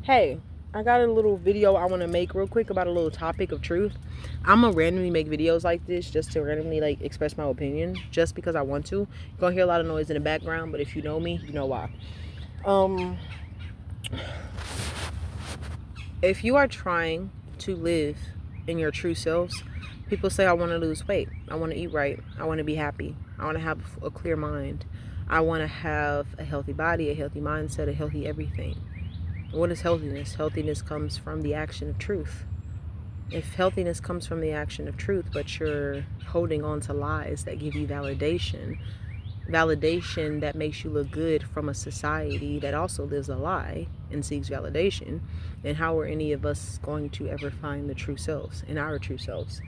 Hey, I got a little video I want to make real quick about a little topic of truth. I'm gonna randomly make videos like this just to randomly like express my opinion just because I want to. You're gonna hear a lot of noise in the background, but if you know me, you know why. Um, if you are trying to live in your true selves, people say I want to lose weight, I want to eat right, I want to be happy, I want to have a clear mind, I want to have a healthy body, a healthy mindset, a healthy everything. What is healthiness? Healthiness comes from the action of truth. If healthiness comes from the action of truth, but you're holding on to lies that give you validation that makes you look good from a society that also lives a lie and seeks validation, then how are any of us going to ever find the true selves in our true selves?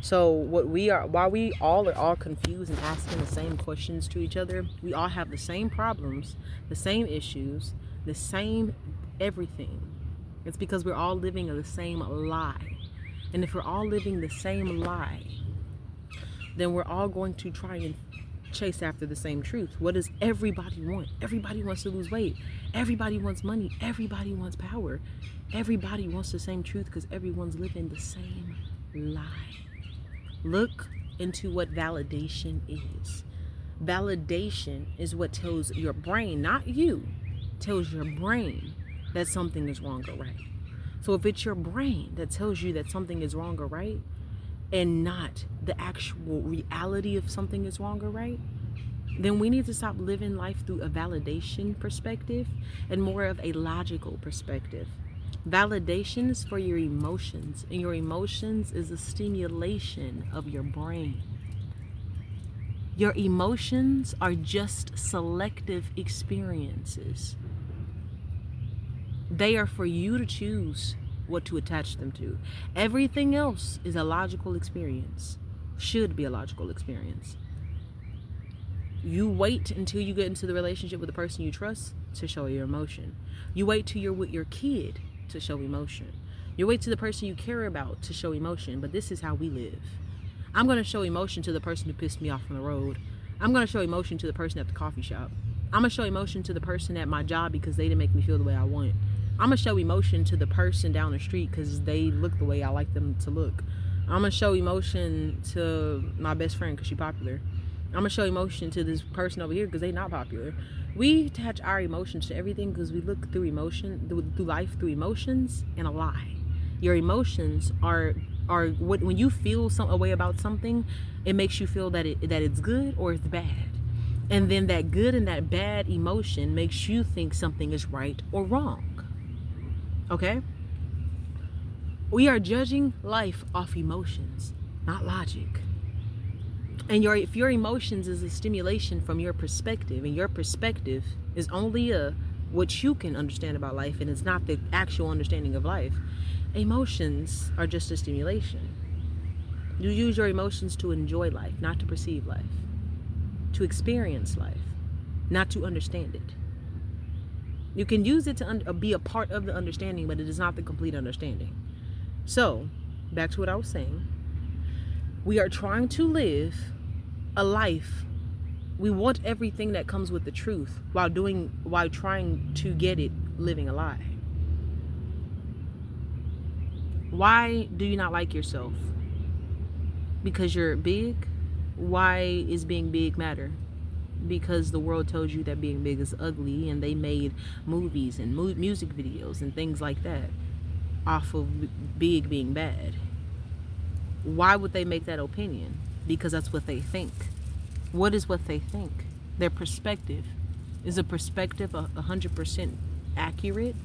So while we all are all confused and asking the same questions to each other, we all have the same problems, the same issues, the same everything. It's because we're all living the same lie. And if we're all living the same lie, then we're all going to try and chase after the same truth. What does everybody want? Everybody wants to lose weight. Everybody wants money. Everybody wants power. Everybody wants the same truth because everyone's living the same lie. Look into what validation is. Validation is what tells your brain, not you, tells your brain that something is wrong or right. So if it's your brain that tells you that something is wrong or right, and not the actual reality of something is wrong or right, then we need to stop living life through a validation perspective and more of a logical perspective. Validation is for your emotions, and your emotions is a stimulation of your brain. Your emotions are just selective experiences. They are for you to choose what to attach them to. Everything else is a logical experience, should be a logical experience. You wait until you get into the relationship with the person you trust to show your emotion. You wait till you're with your kid to show emotion. You wait to the person you care about to show emotion, but this is how we live. I'm going to show emotion to the person who pissed me off on the road. I'm going to show emotion to the person at the coffee shop. I'm going to show emotion to the person at my job because they didn't make me feel the way I want. I'm going to show emotion to the person down the street because they look the way I like them to look. I'm going to show emotion to my best friend because she's popular. I'm going to show emotion to this person over here because they're not popular. We attach our emotions to everything because we look through through life through emotions and a lie. Your emotions are what, when you feel a way about something, it makes you feel that it's good or it's bad. And then that good and that bad emotion makes you think something is right or wrong. Okay? We are judging life off emotions, not logic. And if your emotions is a stimulation from your perspective, and your perspective is only what you can understand about life, and it's not the actual understanding of life, emotions are just a stimulation. You use your emotions to enjoy life, not to perceive life, to experience life, not to understand it. You can use it to be a part of the understanding, but it is not the complete understanding. So, back to what I was saying. We are trying to live a life. We want everything that comes with the truth while trying to get it living a lie. Why do you not like yourself? Because you're big? Why is being big matter? Because the world tells you that being big is ugly, and they made movies and music videos and things like that off of big being bad. Why would they make that opinion? Because that's what they think. What is what they think? Their perspective. Is a perspective 100% accurate?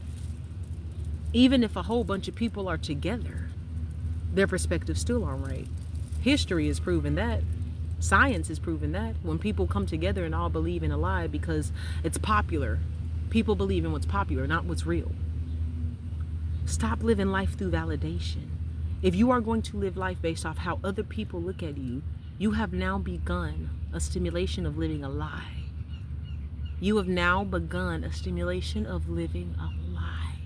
Even if a whole bunch of people are together, their perspectives still aren't right. History has proven that. Science has proven that. When people come together and all believe in a lie because it's popular, people believe in what's popular, not what's real. Stop living life through validation. If you are going to live life based off how other people look at you, you have now begun a stimulation of living a lie. You have now begun a stimulation of living a lie.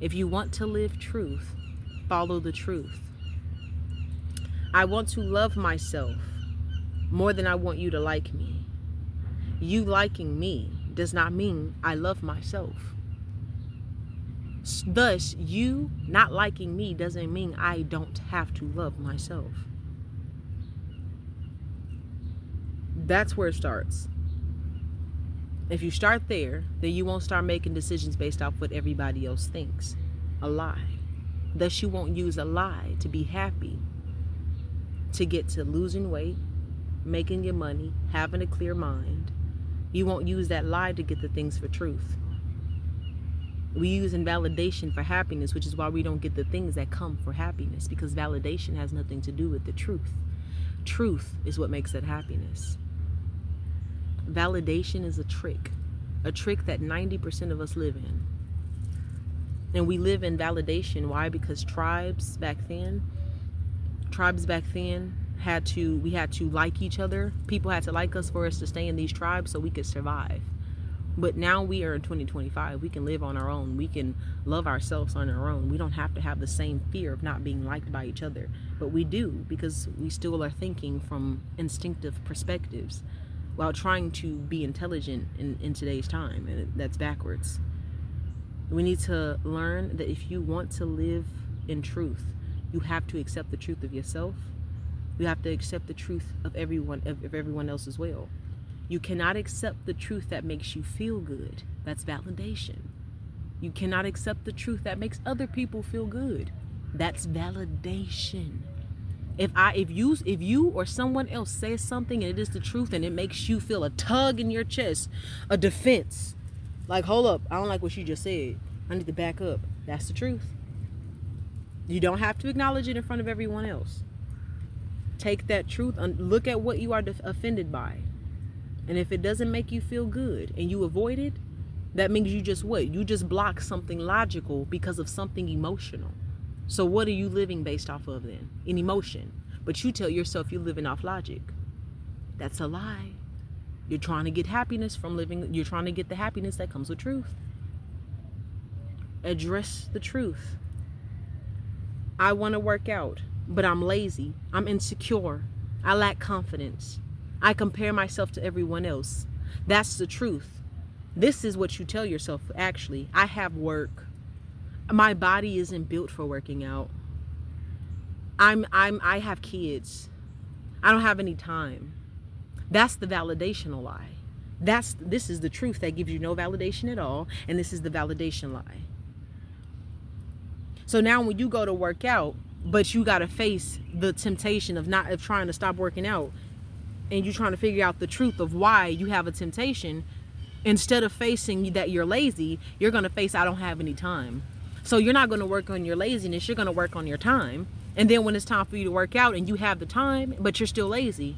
If you want to live truth, follow the truth. I want to love myself more than I want you to like me. You liking me does not mean I love myself. Thus, you not liking me doesn't mean I don't have to love myself. That's where it starts. If you start there, then you won't start making decisions based off what everybody else thinks. A lie. Thus, you won't use a lie to be happy, to get to losing weight, making your money, having a clear mind. You won't use that lie to get the things for truth. We use invalidation for happiness, which is why we don't get the things that come for happiness, because validation has nothing to do with the truth. Truth is what makes it happiness. Validation is a trick that 90% of us live in. And we live in validation. Why? Because tribes back then we had to like each other. People had to like us for us to stay in these tribes so we could survive. But now we are in 2025. We can live on our own. We can love ourselves on our own. We don't have to have the same fear of not being liked by each other. But we do, because we still are thinking from instinctive perspectives while trying to be intelligent in today's time. And that's backwards. We need to learn that if you want to live in truth, you have to accept the truth of yourself. You have to accept the truth of everyone else as well. You cannot accept the truth that makes you feel good. That's validation. You cannot accept the truth that makes other people feel good. That's validation. If you or someone else says something and it is the truth and it makes you feel a tug in your chest, a defense, like, hold up, I don't like what you just said, I need to back up. That's the truth. You don't have to acknowledge it in front of everyone else. Take that truth and look at what you are offended by. And if it doesn't make you feel good and you avoid it, that means you just what? You just block something logical because of something emotional. So what are you living based off of then? An emotion. But you tell yourself you're living off logic. That's a lie. You're trying to get happiness from living. You're trying to get the happiness that comes with truth. Address the truth. I want to work out, but I'm lazy. I'm insecure. I lack confidence. I compare myself to everyone else. That's the truth. This is what you tell yourself. Actually, I have work. My body isn't built for working out. I have kids. I don't have any time. That's the validational lie. This is the truth that gives you no validation at all, and this is the validation lie. So now when you go to work out, but you got to face the temptation of trying to stop working out, and you're trying to figure out the truth of why you have a temptation, instead of facing that you're lazy, you're going to face I don't have any time. So you're not going to work on your laziness, you're going to work on your time. And then when it's time for you to work out and you have the time, but you're still lazy,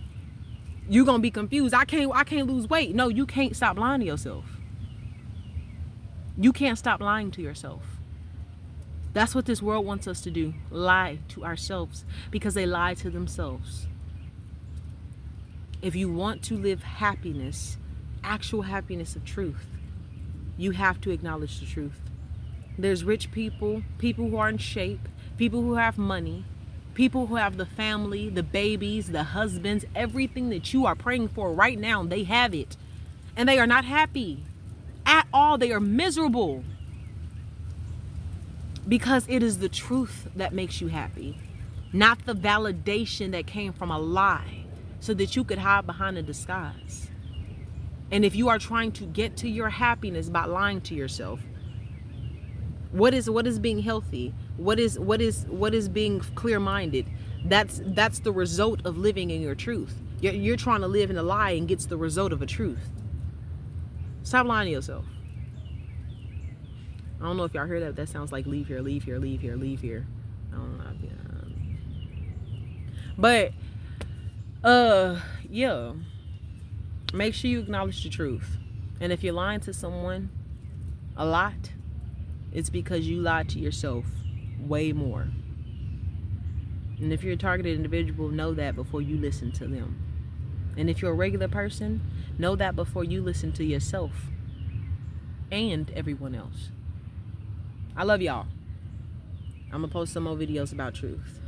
you're going to be confused. I can't lose weight. No, you can't stop lying to yourself. You can't stop lying to yourself. That's what this world wants us to do. Lie to ourselves because they lie to themselves. If you want to live happiness, actual happiness of truth, you have to acknowledge the truth. There's rich people, people who are in shape, people who have money, people who have the family, the babies, the husbands, everything that you are praying for right now, they have it. And they are not happy at all. They are miserable. Because it is the truth that makes you happy, not the validation that came from a lie so that you could hide behind a disguise. And if you are trying to get to your happiness by lying to yourself, what is being healthy? What is being clear-minded? That's the result of living in your truth. You're trying to live in a lie and gets the result of a truth. Stop lying to yourself. I don't know if y'all heard that. That sounds like leave here, leave here, leave here, leave here. I don't know. But yeah. Make sure you acknowledge the truth. And if you're lying to someone a lot, it's because you lied to yourself way more. And if you're a targeted individual, know that before you listen to them. And if you're a regular person, know that before you listen to yourself and everyone else. I love y'all. I'm gonna post some more videos about truth.